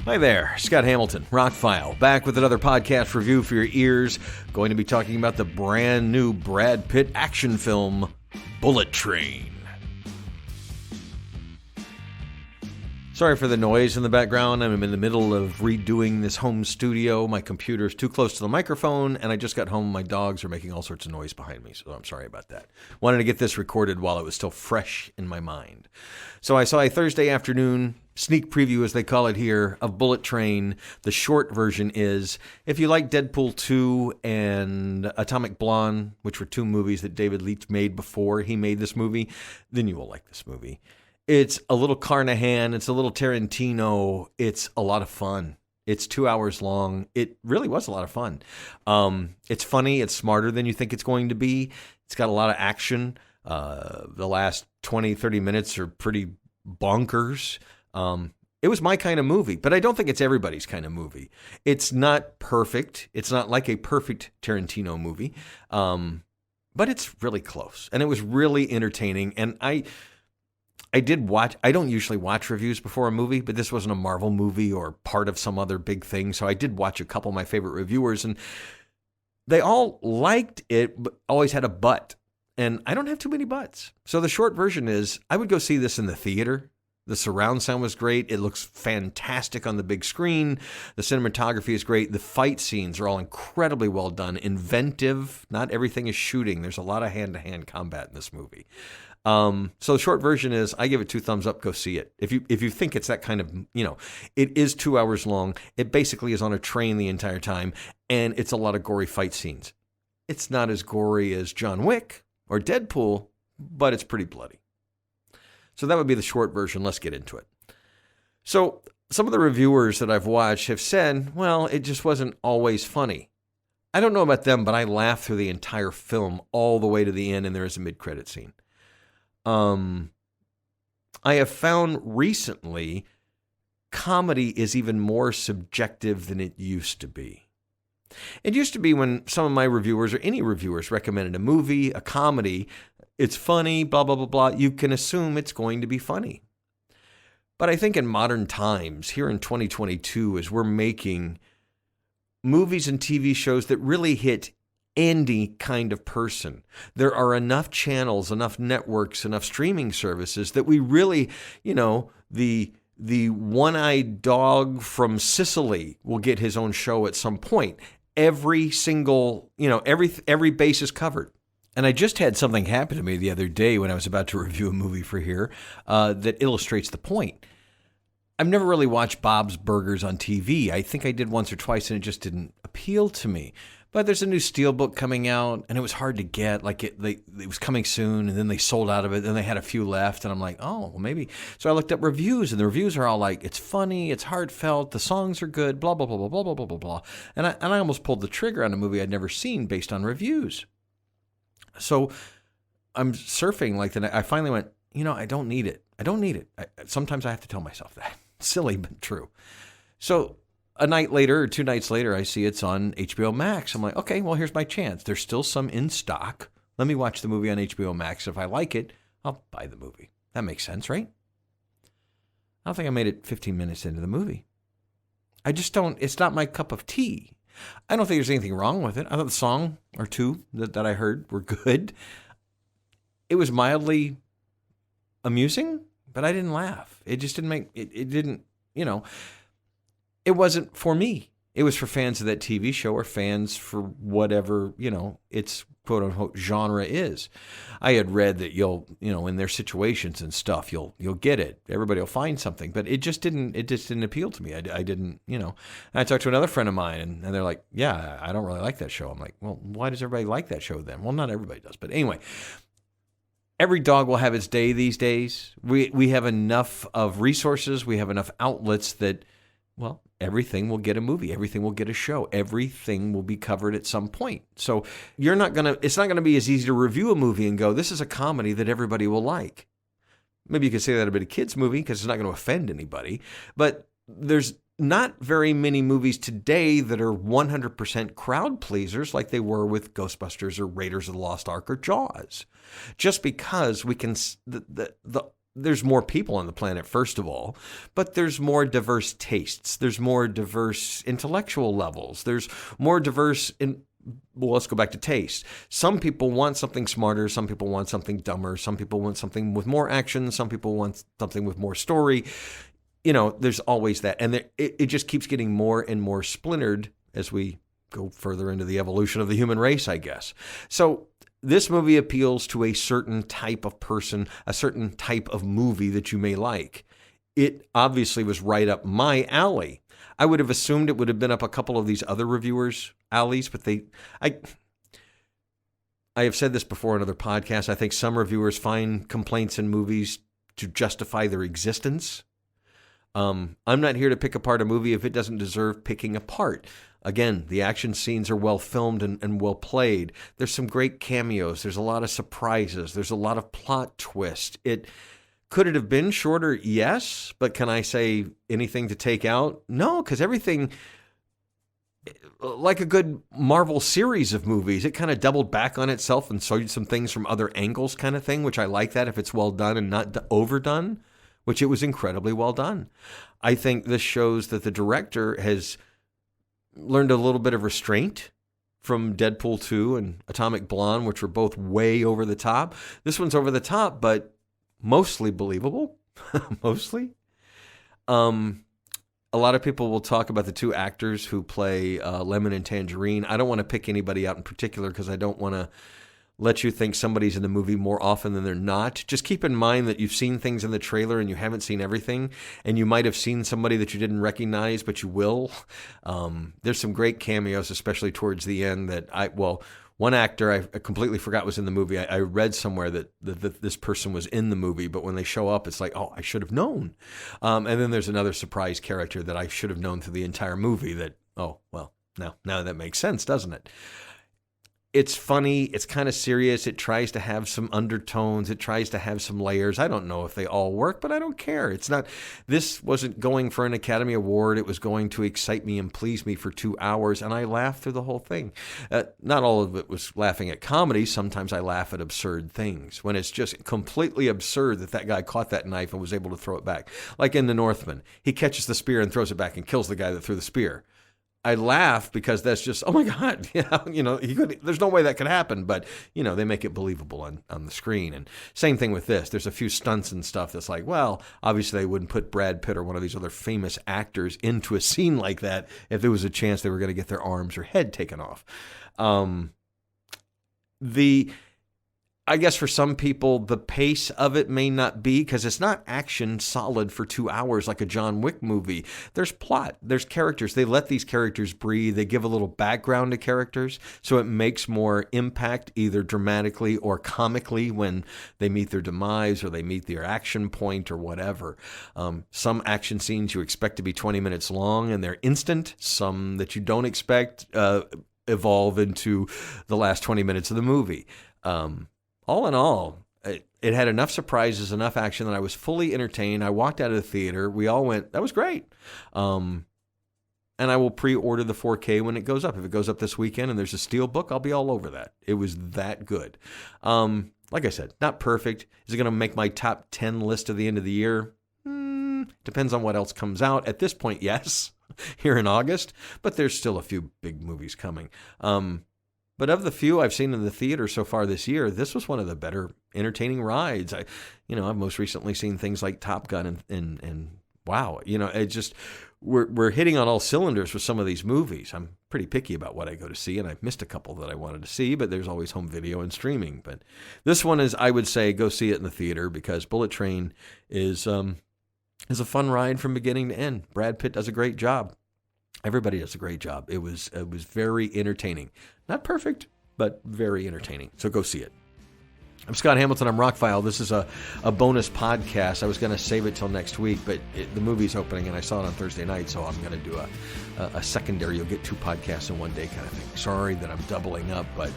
Hi there, Scott Hamilton, ROCKFILE, back with another podcast review for your ears. Going to be talking about the brand new Brad Pitt action film, Bullet Train. Sorry for the noise in the background. I'm in the middle of redoing this home studio. My computer's too close to the microphone, and I just got home. My dogs are making all sorts of noise behind me, so I'm sorry about that. Wanted to get this recorded while it was still fresh in my mind. So I saw a Thursday afternoon sneak preview, as they call it here, of Bullet Train. The short version is, if you like Deadpool 2 and Atomic Blonde, which were two movies that David Leitch made before he made this movie, then you will like this movie. It's a little Carnahan. It's a little Tarantino. It's a lot of fun. It's 2 hours long. It really was a lot of fun. It's funny. It's smarter than you think it's going to be. It's got a lot of action. The last 20, 30 minutes are pretty bonkers. It was my kind of movie, but I don't think it's everybody's kind of movie. It's not perfect. It's not like a perfect Tarantino movie, but it's really close. And it was really entertaining. And I did watch, I don't usually watch reviews before a movie, but this wasn't a Marvel movie or part of some other big thing. So I did watch a couple of my favorite reviewers, and they all liked it, but always had a but. And I don't have too many buts. So the short version is, I would go see this in the theater. The surround sound was great. It looks fantastic on the big screen. The cinematography is great. The fight scenes are all incredibly well done, inventive. Not everything is shooting. There's a lot of hand-to-hand combat in this movie. So the short version is, I give it 2 thumbs up. Go see it. If you think it's that kind of, it is 2 hours long. It basically is on a train the entire time, and it's a lot of gory fight scenes. It's not as gory as John Wick or Deadpool, but it's pretty bloody. So that would be the short version. Let's get into it. So some of the reviewers that I've watched have said, well, it just wasn't always funny. I don't know about them, but I laughed through the entire film all the way to the end, and there is a mid-credit scene. I have found recently comedy is even more subjective than it used to be. It used to be when some of my reviewers or any reviewers recommended a movie, a comedy, it's funny, blah, blah, blah, blah. You can assume it's going to be funny. But I think in modern times, here in 2022, as we're making movies and TV shows that really hit any kind of person, there are enough channels, enough networks, enough streaming services that we really, the one-eyed dog from Sicily will get his own show at some point. Every single, every base is covered. And I just had something happen to me the other day when I was about to review a movie for here that illustrates the point. I've never really watched Bob's Burgers on TV. I think I did once or twice, and it just didn't appeal to me. But there's a new Steelbook coming out, and it was hard to get. It was coming soon, and then they sold out of it, and they had a few left, and I'm like, oh, well, maybe. So I looked up reviews, and the reviews are all like, it's funny, it's heartfelt, the songs are good, blah, blah, blah, blah, blah, blah, blah, blah, blah. And I almost pulled the trigger on a movie I'd never seen based on reviews. So I'm surfing like the night. I finally went, I don't need it. I don't need it. Sometimes I have to tell myself that. Silly, but true. So a night later or 2 nights later, I see it's on HBO Max. I'm like, okay, well, here's my chance. There's still some in stock. Let me watch the movie on HBO Max. If I like it, I'll buy the movie. That makes sense, right? I don't think I made it 15 minutes into the movie. I just don't, it's not my cup of tea. I don't think there's anything wrong with it. I thought the song or two that I heard were good. It was mildly amusing, but I didn't laugh. It just didn't make, it didn't, it wasn't for me. It was for fans of that TV show or fans for whatever, its quote unquote genre is. I had read that in their situations and stuff, you'll get it. Everybody will find something, but it just didn't appeal to me. I didn't, And I talked to another friend of mine, and they're like, yeah, I don't really like that show. I'm like, well, why does everybody like that show then? Well, not everybody does, but anyway. Every dog will have its day these days. We have enough of resources. We have enough outlets that, well, everything will get a movie. Everything will get a show. Everything will be covered at some point. So it's not going to be as easy to review a movie and go, this is a comedy that everybody will like. Maybe you could say that about a kid's movie because it's not going to offend anybody. But there's not very many movies today that are 100% crowd pleasers like they were with Ghostbusters or Raiders of the Lost Ark or Jaws. Just because we can, the there's more people on the planet, first of all, but there's more diverse tastes. There's more diverse intellectual levels. There's more diverse well, let's go back to taste. Some people want something smarter. Some people want something dumber. Some people want something with more action. Some people want something with more story. There's always that. And it just keeps getting more and more splintered as we go further into the evolution of the human race, I guess. So this movie appeals to a certain type of person, a certain type of movie that you may like. It obviously was right up my alley. I would have assumed it would have been up a couple of these other reviewers' alleys, but I have said this before in other podcasts. I think some reviewers find complaints in movies to justify their existence. I'm not here to pick apart a movie if it doesn't deserve picking apart. Again, the action scenes are well filmed and well played. There's some great cameos. There's a lot of surprises. There's a lot of plot twists. Could it have been shorter? Yes. But can I say anything to take out? No, because everything, like a good Marvel series of movies, it kind of doubled back on itself and showed some things from other angles kind of thing, which I like that if it's well done and not overdone, which it was incredibly well done. I think this shows that the director has learned a little bit of restraint from Deadpool 2 and Atomic Blonde, which were both way over the top. This one's over the top, but mostly believable. Mostly. A lot of people will talk about the two actors who play Lemon and Tangerine. I don't want to pick anybody out in particular because I don't want to let you think somebody's in the movie more often than they're not. Just keep in mind that you've seen things in the trailer and you haven't seen everything, and you might have seen somebody that you didn't recognize, but you will. There's some great cameos, especially towards the end that one actor I completely forgot was in the movie. I read somewhere that this person was in the movie, but when they show up, it's like, oh, I should have known. And then there's another surprise character that I should have known through the entire movie that, oh, well, now that makes sense, doesn't it? It's funny. It's kind of serious. It tries to have some undertones. It tries to have some layers. I don't know if they all work, but I don't care. This wasn't going for an Academy Award. It was going to excite me and please me for 2 hours, and I laughed through the whole thing. Not all of it was laughing at comedy. Sometimes I laugh at absurd things when it's just completely absurd that guy caught that knife and was able to throw it back. Like in The Northman, he catches the spear and throws it back and kills the guy that threw the spear. I laugh because that's just, oh my God, there's no way that could happen, but they make it believable on the screen. And same thing with this. There's a few stunts and stuff that's like, well, obviously they wouldn't put Brad Pitt or one of these other famous actors into a scene like that if there was a chance they were going to get their arms or head taken off. I guess for some people, the pace of it may not be, because it's not action solid for 2 hours like a John Wick movie. There's plot, there's characters. They let these characters breathe. They give a little background to characters, so it makes more impact either dramatically or comically when they meet their demise or they meet their action point or whatever. Some action scenes you expect to be 20 minutes long and they're instant. Some that you don't expect evolve into the last 20 minutes of the movie. All in all, it had enough surprises, enough action that I was fully entertained. I walked out of the theater. We all went, that was great. And I will pre-order the 4K when it goes up. If it goes up this weekend and there's a Steelbook, I'll be all over that. It was that good. Like I said, not perfect. Is it going to make my top 10 list at the end of the year? Depends on what else comes out. At this point, yes, here in August. But there's still a few big movies coming. But of the few I've seen in the theater so far this year, this was one of the better entertaining rides. I've most recently seen things like Top Gun and wow, it just, we're hitting on all cylinders with some of these movies. I'm pretty picky about what I go to see, and I've missed a couple that I wanted to see, but there's always home video and streaming. But this one is, I would say, go see it in the theater, because Bullet Train is a fun ride from beginning to end. Brad Pitt does a great job. Everybody does a great job. It was very entertaining. Not perfect, but very entertaining. So go see it. I'm Scott Hamilton. I'm ROCKFILE. This is a bonus podcast. I was going to save it till next week, but the movie's opening, and I saw it on Thursday night, so I'm going to do a secondary. You'll get 2 podcasts in one day kind of thing. Sorry that I'm doubling up, but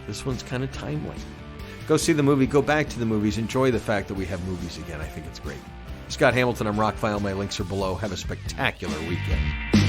this one's kind of timely. Go see the movie. Go back to the movies. Enjoy the fact that we have movies again. I think it's great. Scott Hamilton. I'm ROCKFILE. My links are below. Have a spectacular weekend.